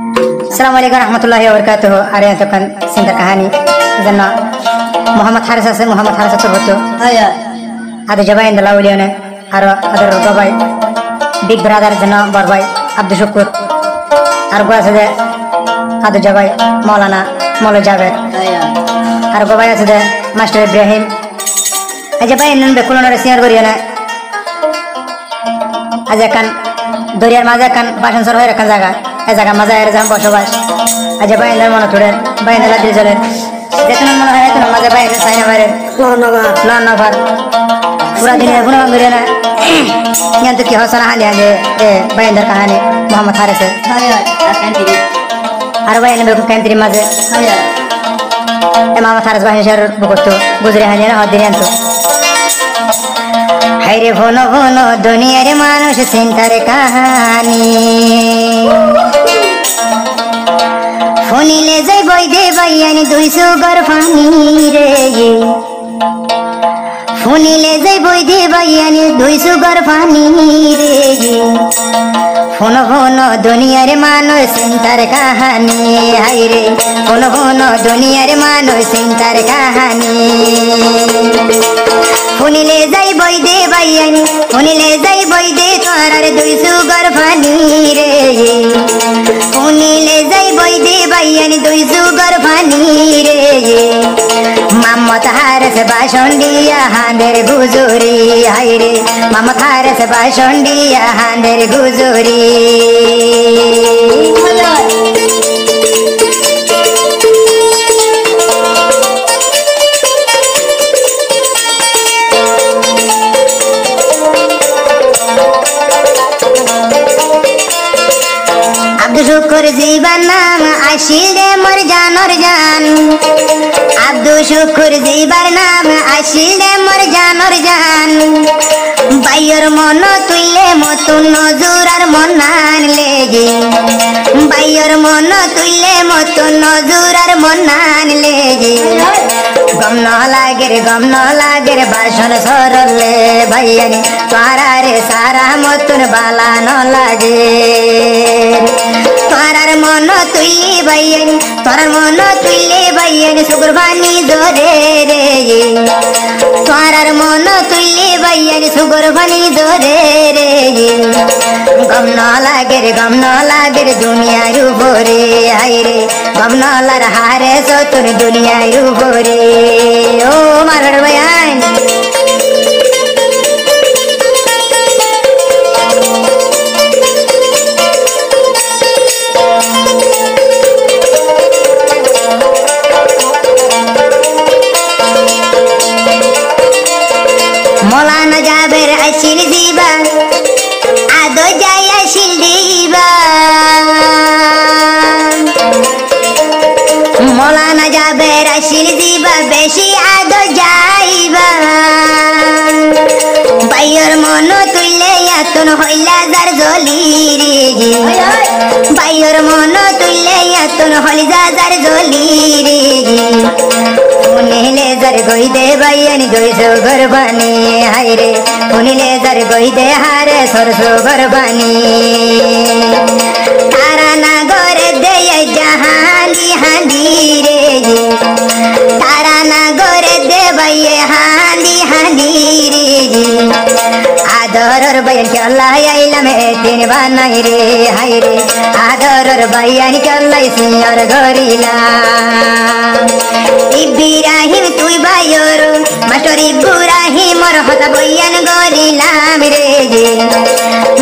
Assalamualaikum warahmatullahi wabarakatuh. Ada yang tekan sinter kahani. Jangan Muhammad Haris ase Muhammad Haris terbetul. Ada jabain dalam uliannya. Ada rogai Big Brother jangan barbai Abdul Syukur. Argo ase ada jabai Maulana Maulana Jabir. Argo bay ase Master Ibrahim. Aja bay nan bekulon resiar beriana. Aja kan Doriar maza kan bahasan soroy rekan jaga. Jaga maza air jam bosobas. Aja bay nan mana tulen bay nan ladri jalen. Jetunan mana hai tunan maza bay saina bare. Lan nagar. Pura dunia guna beriana. Yang tu kiau sana hanya bay nan kahani Muhammad Haris. Arba ini berku kain terima je. Muhammad Haris bahasa syar begitu. Guzri hanya na hadirin tu. Haire vono vono dunia re manus sintar kahani. Phone le jai boy de bayani 200 garfani re. Phone le jai boy de bayani 200 garfani re. Phono phono dunia re manus sintar kahani. Haire phono phono dunia re manus sintar kahani. Phone le jai boy de bayani phone le jai boy de torar 200 garfani re. Phone le jai boy de bayani 200 garfani re. Muhammad Haris bashondiya hander guzuri. Haire Muhammad Haris bashondiya hander guzuri. Abdul Syukur jiban naam ashil de mor jan Abdul Syukur jiban naam ashil de mor jan Bayor mono tuile motun nojurar monan legi Bayor mono tuile motun nojurar monan legi Gamno lager bashon sorole bhayani twara re sara motun bala no lage Twarar mono tuile bhayani twarar mono tuile bhayani sugurbani dore re Twarar mono tuile bhayani sugurbani dore re Gamno lager dunia ru bore haire Gamno lar hare so tur dunia ru bore O marar bayan Maulana Jabir ashil diba ado jay ashil diba Maulana Jabir ashil diba beshi ado jaiba Bayor mono tuile yatun hoila zar zoli re Bayor mono tuile yatun hoila zar zoli re Phone zar goi de bayani 200 garfani haire phone zar goi de hare 400 garfani Tara na gore de jahani handi re Tara na gore de baye handi re Adoror bayan ke Allah ailam etin banai re haire Adoror bayan ke Allah sinar gorila Ibrahim তুই বায়র master Ibrahim হতা বয়ান গরিলাম রে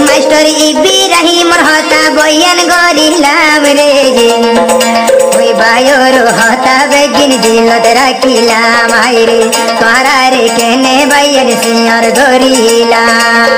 master Ibrahim হতা বয়ান গরিলাম রে তুই বায়র হতা begin দিলত রাখিলাম হাইরে তোরা রে কেনে বয়ান সিয়ার গরিলাম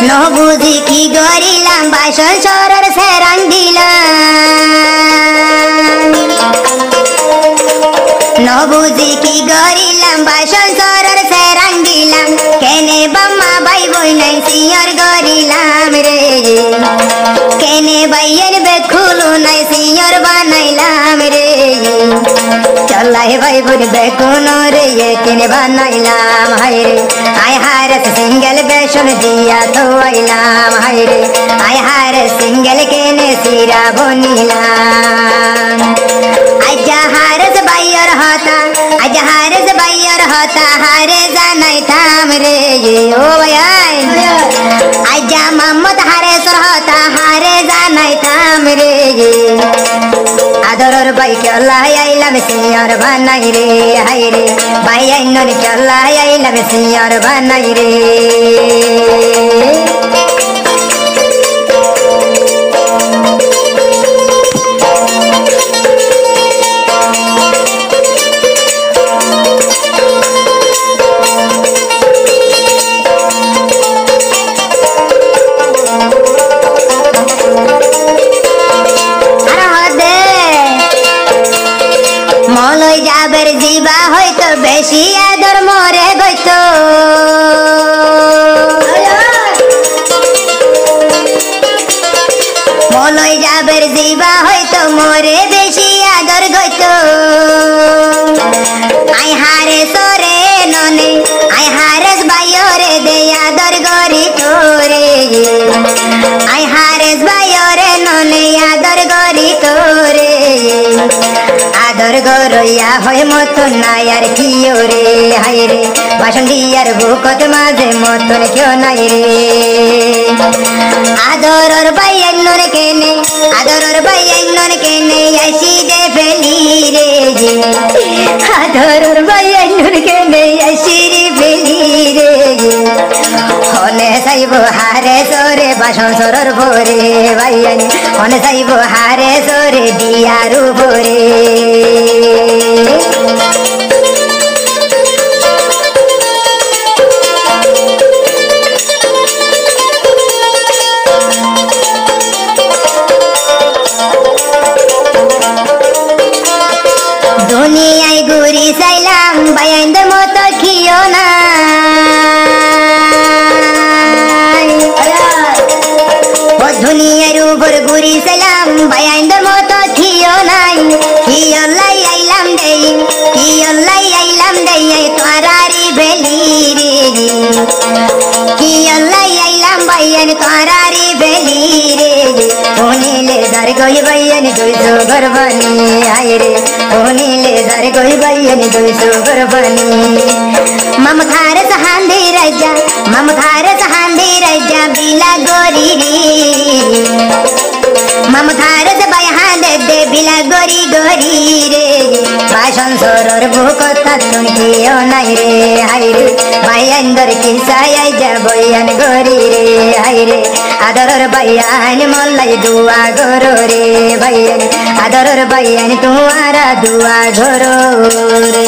No buzi ki gorilam bashon sorar serang dilam No buzi ki gorilam bashon sorar serang dilam kene bamma ভাই বই নাই সিয়র গরিলাম রে কেনে বাইয়ের বেখুলু নাই সিয়র বানাইলাম রে চলাই ভাই বোন বেকুন রে কেনে বানাইলাম হাই রে আয় হারে সিঙ্গেল বেসন দিয়া থইলাম হাই রে আয় হারে সিঙ্গেল কেনে সিরা বনিলাম আজা হারস বাইয়র হতা আজা হারস বাইয়র হতা হারে জানাই থাম রে ও ভাই আজা মোহাম্মদ হারেসর হতা হারে জানাই থাম রে আদরর বাই কেল্লাই আইলাম সিয়র বানাই রে হাই রে বাই আইনন কেল্লাই আইলাম সিয়র বানাই রে মলই যাবের জিবা হয়তো বেশি আদর মরে গইতো মলই যাবের জিবা হয়তো মরে বেশি আদর গইতো আই হারে সরে ননে আই হারেস বাইরে দে আদর গরি তোরে আই হারেস বাইরে ননে আদর গরি তোরে আদর গরইয়া হয় মতন নাই আর কিও রে হাই রে বাসন দিয়ার বুকত মাঝে মতন কেউ নাই রে আদরর বাইয়ের নন কেনে আদরর বাইয়ের নন কেনে আসি দে ফেলি রে আদরর বাইয়ের নন কেনে আসি রে ফেলি রে হনে সাইব হারে সরে বাসন সরর ভরে বাইয়ানি হনে সাইব হারে সরে দিয়ারু ভরে দুনিয়ায় ঘুরি চাইলাম বাইয়াইন্দর মতো খিও না দুনিয়ার উপর ঘুরি চাইলাম বাইয়াইন্দর মতো খিও নাই কিও লাই আইলাম দেই কিও লাই আইলাম দেই তোরারি বেলি রে কিও লাই আইলাম বাইয়ান তোরারি বেলি রে ওনিলে দার গই বাইয়ান দুইশো গরবানি আয় রে ওনিলে দার গই বাইয়ান দুইশো গরবানি মমথার সহান্দি রাজা মমথার সহান্দি রাজা বিলা গরি রে মমথার বাইহা দে দে বিলা গরি গরি রে বাসন সরর বুকতা তুন কিও নাই রে হাই রে বাইয়ান্দর কিসাই যা বয়ান গরি রে হাই রে আদরর বাইয়ান মল্লাই দুয়া গরো রে বাইয়ান আদরর বাইয়ান তুয়ারা দুয়া গরো রে